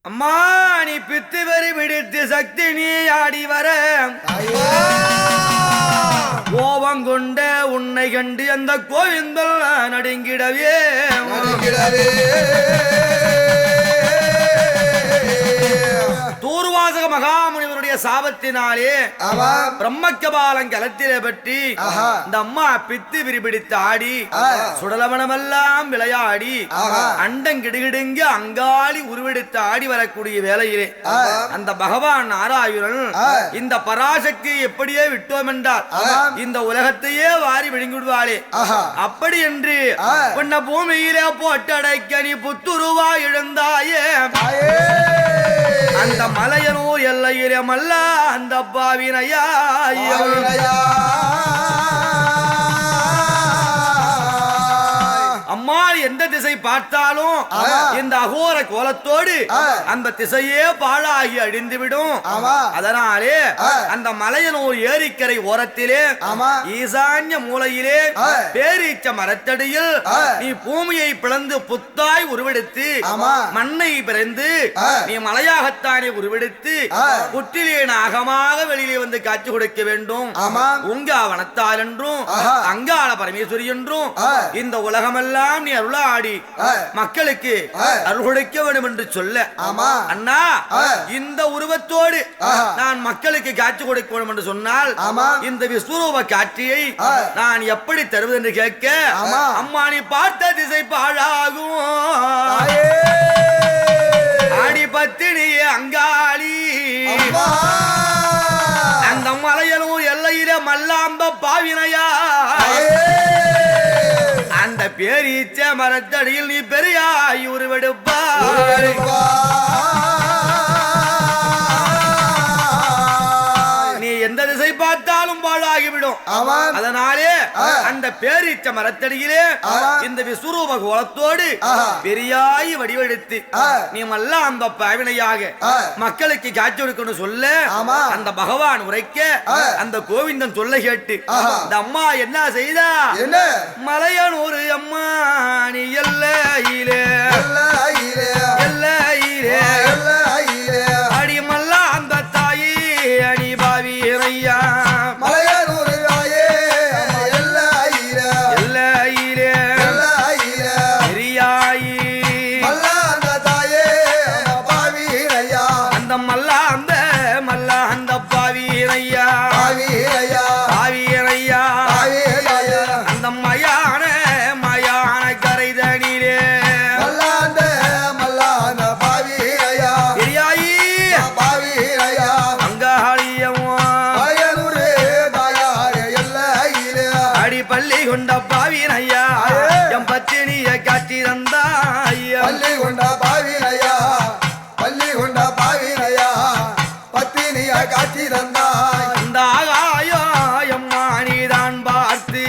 அம்மா நீ பித்து வரி பிடித்து சக்தி நீ ஆடி வர கோபம் கொண்ட உன்னை கண்டு அந்த கோவிந்தல் நடுங்கிடவே தூர்வாசக மகாமுனிவருடைய சாபத்தினாலே பிரம்மக்கபாலம் கலத்திலே பற்றி இந்த அம்மா பித்து விரிபிடித்து ஆடி சுடலவனமெல்லாம் விளையாடி அண்டங்கிடுகிடுங்க அங்காளி உருவெடுத்து ஆடி வரக்கூடிய வேளையிலே அந்த பகவான் நாராயணன் இந்த பராசக்தியை எப்படியே விட்டோம் என்றால் இந்த உலகத்தையே வாரி விழுங்கிடுவாளே அப்படி என்று உன்ன பூமியிலே போட்டடைக்க நீ புத்துருவா எழுந்தாயே அந்த மலையனூர் எல்லையிலே மல்ல அந்த பாவினையா அம்மா எந்த திசை பார்த்தாலும் இந்த அகோர கோலத்தோடு அந்த திசையே பாழாகி அழிந்துவிடும். அதனாலே அந்த மலையனூர் ஏரிக்கரை ஓரத்திலே ஈசான்ய மூலையிலே பேரீச்ச மரத்தடியில் நீ பூமியை பிளந்து புத்தாய் உருவெடுத்து மண்ணை பிறந்து நீ மலையாகத்தானே உருவெடுத்து புற்றிலே நாகமாக வெளியிலே வந்து காட்சி கொடுக்க வேண்டும். உங்கா வனத்தால் என்றும் அங்காள பரமேஸ்வரி என்றும் இந்த உலகமெல்லாம் நீ அருளாடி மக்களுக்கு அருள் கொடுக்க வேண்டும் என்று சொல்ல அண்ணா இந்த உருவத்தோடு நான் மக்களுக்கு காட்சி கொடுக்க வேண்டும் என்று சொன்னால் இந்த விஸ்வரூப காட்சியை நான் எப்படி தருவது என்று கேட்க அம்மா நீ பார்த்த திசை பாழாகும் ஆடி பத்தினியே அங்காளி அந்த மலையனூர் எல்லையில மல்லாம்ப பாவினையா அந்த பேரீச்ச மரத்தடியில் நீ பெரியாய் உருவெடுப்பாய் நீ எந்த திசை பார்த்தாலும் பாழாகிவிடும். அதனாலே அந்த பேரீச்ச மரத்தடியிலே இந்த விஸ்வரூப கோலத்தோடு பெரியாய் வடிவெடுத்து நீ மல்ல அந்த பாவினையாக மக்களுக்கு காட்சி கொடுக்கணும் சொல்ல அந்த பகவான் உரைக்க அந்த கோவிந்தன் சொல்ல கேட்டு இந்த அம்மா என்ன செய்தா மலையனூர் அம்மா நீ எல்லையிலே எல்லையிலே அடி மல்ல அந்த தாயி அடி பாவி ஐயா பள்ளி கொண்ட பாவினையா எம் பத்தினிய காட்சி தந்தாயா பள்ளி கொண்ட பாவினையா பள்ளி கொண்ட பாவினையா பத்தினிய காட்சி தந்தாய் இந்த ஆகாயோ எம்மா நீதான் பார்த்து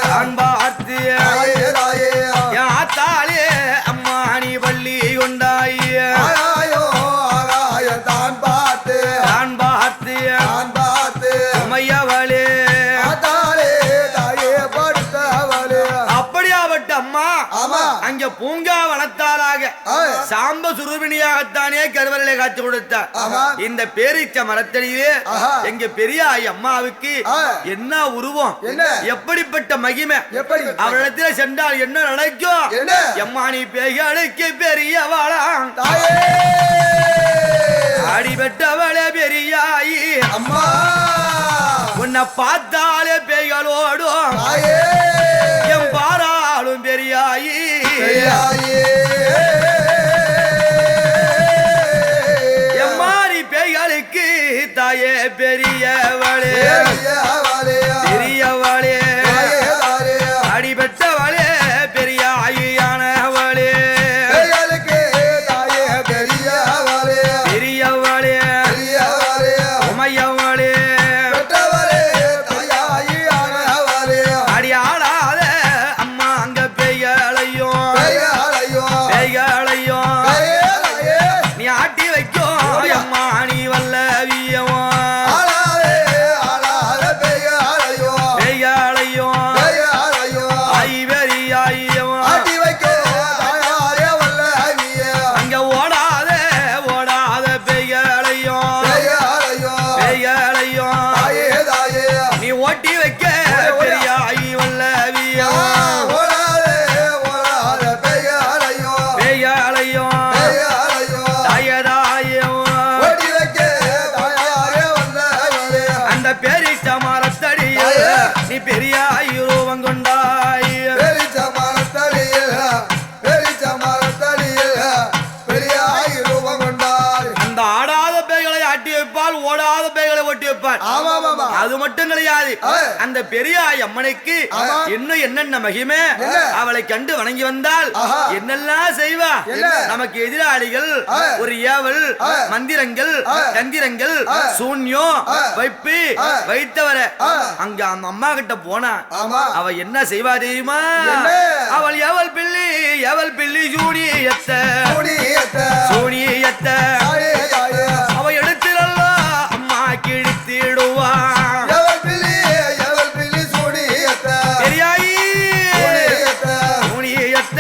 நான் பார்த்து யாத்தாலே அம்மா நீ பள்ளி கொண்டாய ஆகாயோ ஆகாய தான் பார்த்து உமையவளே அங்க பூங்கா வனத்தாராக சாம்ப சுரூபிணியாகத்தானே கருவறையிலே காட்சி கொடுத்தார். இந்த பேரீச்ச மரத்தடியிலே எங்க பெரியாய் அம்மாவுக்கு என்ன உருவம் எப்படிப்பட்ட மகிமை அவரிடத்தில் சென்றால் என்ன நடக்கும் எம்மா நீ பேய்களுக்கு பெரியவளா அடிபட்டவளே பெரியாயி அம்மா உன்னை பார்த்தாலே பேய்களோடும் எம் பாராளும் பெரியாயி எம்மாரி பேய்களுக்கு தாயே பெரியவளே பெரியவளே அடிபட்டவளே பெரியாயியானவளே பெரியவளே உமையவளே அடியாள ஒட்டி வைப்பார். ஆமா, ஆமா. அது மட்டும் கிடையாது, அந்த பெரியாய் அம்மனுக்கு ஆமா. இன்னும் என்னென்ன மகிமை. அவளை கண்டு வணங்கி வந்தால் ஆஹா. என்னெல்லாம் செய்வா. என்ன? நமக்கு எதிராளிகள் ஒரு ஏவல் மந்திரங்கள் தந்திரங்கள் சூன்யம் வைப்பு வைத்தவரை அங்க அந்த அம்மா கிட்ட போனா ஆமா. அவ என்ன செய்வா தெரியுமா? என்ன? அவள் எவள் பிள்ளி சூனியத்த சூனியத்த. சூனியத்த தாயே, தாயே. அவ எடுத்துடலாம் அம்மா கிழித்திடுவா. எவள் பிள்ளி சூனியத்த. பெரியாயி சூனியத்த. சூனியத்த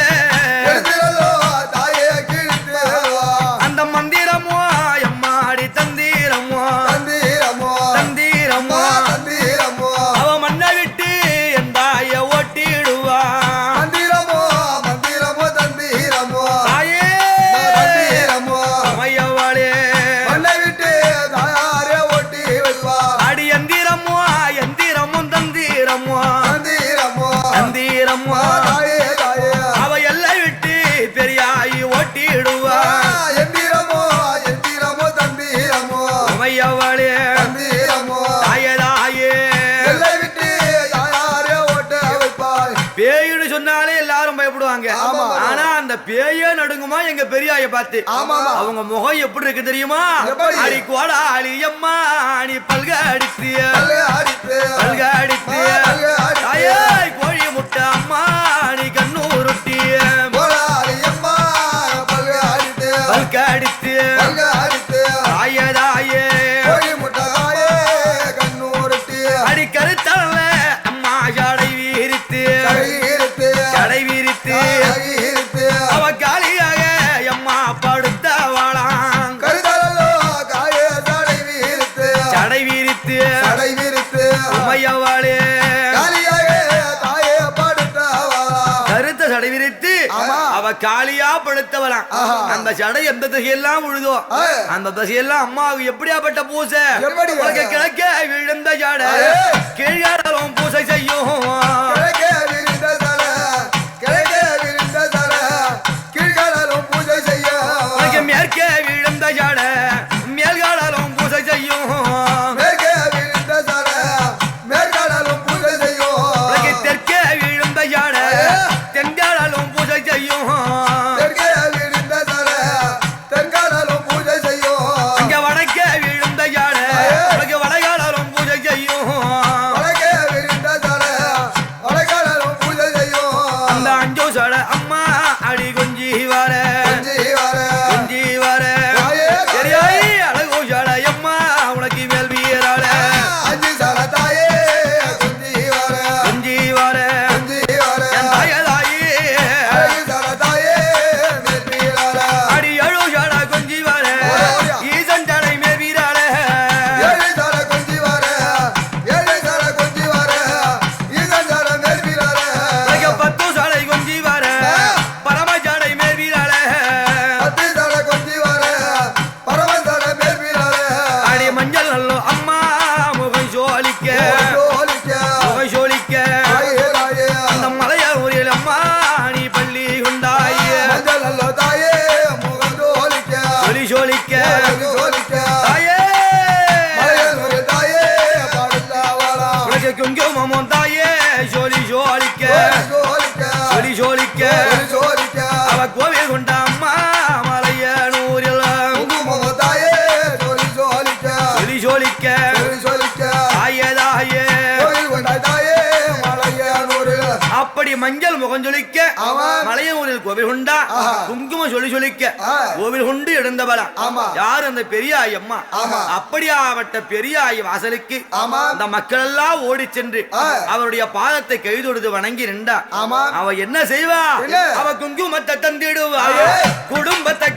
எடுத்துடலோ தாயே கிழித்திடுவா. அந்த மந்திரமோ எம்மாடி தந்திரமோ தந்திரமோ. தந்திரமோ தந்திரமோ. அவ மண்ணை விட்டு என் தாய ஓட்டிடுவா. மந்திரமோ. மந்திரமோ. தந்திரமோ. தாயே தந்திரமோ. மையவாளே மண்ணை விட்டு தாயாரே ஓட்டி வைப்பா. அடி எந்திரமோ எந்திரமும் தந்திரமோ தந்திரமோ. தந்திரமோ தாயே, தாயே. அவ எல்லை விட்டு பெரியாயி ஓட்டிடுவா. எந்திரமோ. எந்திரமோ. தந்திரமோ. மையவாளே தந்திரமோ. தாயே எல்லை விட்டு தாயாரே ஓட்ட வைப்பாய். பேயுன்னு சொன்னாலே எல்லாரும் பயப்படுவாங்க. ஆமா. ஆனா அந்த பேயே நடுங்குமா எங்க பெரியாய பார்த்து. ஆமா. அவங்க முகம் எப்படி இருக்கு தெரியுமா? எப்படி? அடி கோடாளி அம்மா நீ பல்க அடித்திய பல்கு அடித்து. பல்க அடித்திய பல்கு அடித்து. தாயே கோழி முட்டை அம்மா நீ கண்ணூருட்டிய கோடாலி அம்மா பல்கு அடித்து. பல்க அடித்திய பல்கு அடித்து. தாயே கோழி முட்டையே கண்ணூருட்டி. அடி கருத்தல்ல அம்மா ஜடை வீரித்து கையிருத்து. ஜடை வீரித்து கையிருத்து. அவ காலியாக எம்மா படுத்தவாளாம். கருதலோ காய தடை வீரித்து. ஜடை வீரித்து தடை வீரித்து. உமையவாளே காலியாக தாயே படுத்தவா. கருத்த சடை விரித்து ஆமா. அவ காலியா படுத்தவளாம். ஆஹா. அந்த சடை எந்த திசையெல்லாம் விழுதோ அந்த திசையெல்லாம் அம்மாவுக்கு எப்படியாப்பட்ட பூசை. எப்படி? உனக்கு கிழக்க விழுந்த ஜடை கீழ்காலும் பூசை செய்யும். கிழக்கே விரிந்த தல. கிழக்கே விரிந்த தல. கீழ்காலும் பூஜை செய்ய. உனக்கு மேற்கே விழுந்த ஜடை மேல்காலும் பூசை செய்யும். மேற்கே விரிந்த தல. மேற்காலும் பூஜை செய்யும். உனக்கு தெற்கே விழுந்த ஜடை தென்காலும் பூசை செய்யும். தெற்கே விரிந்த தல. தென்காலும் பூஜை செய்யும். அங்க வடக்கே விழுந்த ஜடை உனக்கு வடகாலும் பூஜை செய்யும். வடக்கே விரிந்த தல. வடகாலும் பூஜை செய்யும். அந்த அஞ்சு சடை அம்மா அடி கொஞ்சி வர கொஞ்சி வர. கொஞ்சி வர தாயே, சரியாய் அழகு சடை அம்மா உனக்கு மேல் வீராள அஞ்சு சல தாயே கொஞ்சி வர. கொஞ்சி வர கொஞ்சி வர. என் தாயதாயி அழகு சல தாயே மேற்பீராள. அடி எழு சடை கொஞ்சி வர ஈசன் சடை மேல் வீராள ஏழு சல கொஞ்சி வர. ஏழு சல கொஞ்சி வர. ஈசன் சல மேற்பீராள. உனக்கு 10 சடை கொஞ்சி வர பரம சடை மேல் வீராள பத்து சல கொஞ்சி வர. பரமன் சல மேற்பீராள. அடி மஞ்சள் நல்லோ அம்மா முகம் சோழிக்க சோலிக்க. முகம் சோழிக்க தாயே, தாயே. அந்த மலையூரில் அம்மா நீ பள்ளி கொண்டாய மஞ்சள் நல்ல தாயே முகம் சோலிக்க. சொல்லி சோழிக்க சோலிக்க. தாயே மலையன் ஒரு தாயே படுத்தவளா. உனக்கு குங்குமமும் தாயே சொல்லி சோழிக்க சோலிக்க. சொல்லி சோழிக்க சோலிக்க. அவ கோவில் கொண்ட அம்மா மலையனூரில் குங்குமம் தாயே சோலிக்க. சொல்லி சோழிக்க சோலிக்க. தாயே கோயில் கொண்ட தாயே மலையனூரு. அப்படி மஞ்சள் முகம் ஜொலிக்க ஆமா. மலையூரில் கோவில் கொண்டா ஆஹா. குங்குமம் சொல்லி ஜொலிக்க ஆ. கோவில் கொண்டு எழுந்தவளா ஆமா. யார் அந்த பெரியாய் அம்மா. ஆமா. அப்படியாவட்ட பெரியாய் வாசலுக்கு ஆமா. அந்த மக்கள் எல்லாம் ஓடி சென்று ஆ. அவருடைய பாதத்தை கைதொடுத்து வணங்கி நின்றா. ஆமா. அவ என்ன செய்வா? என்ன? அவ குங்குமத்தை தந்திடுவா ஐயே. குடும்பத்தை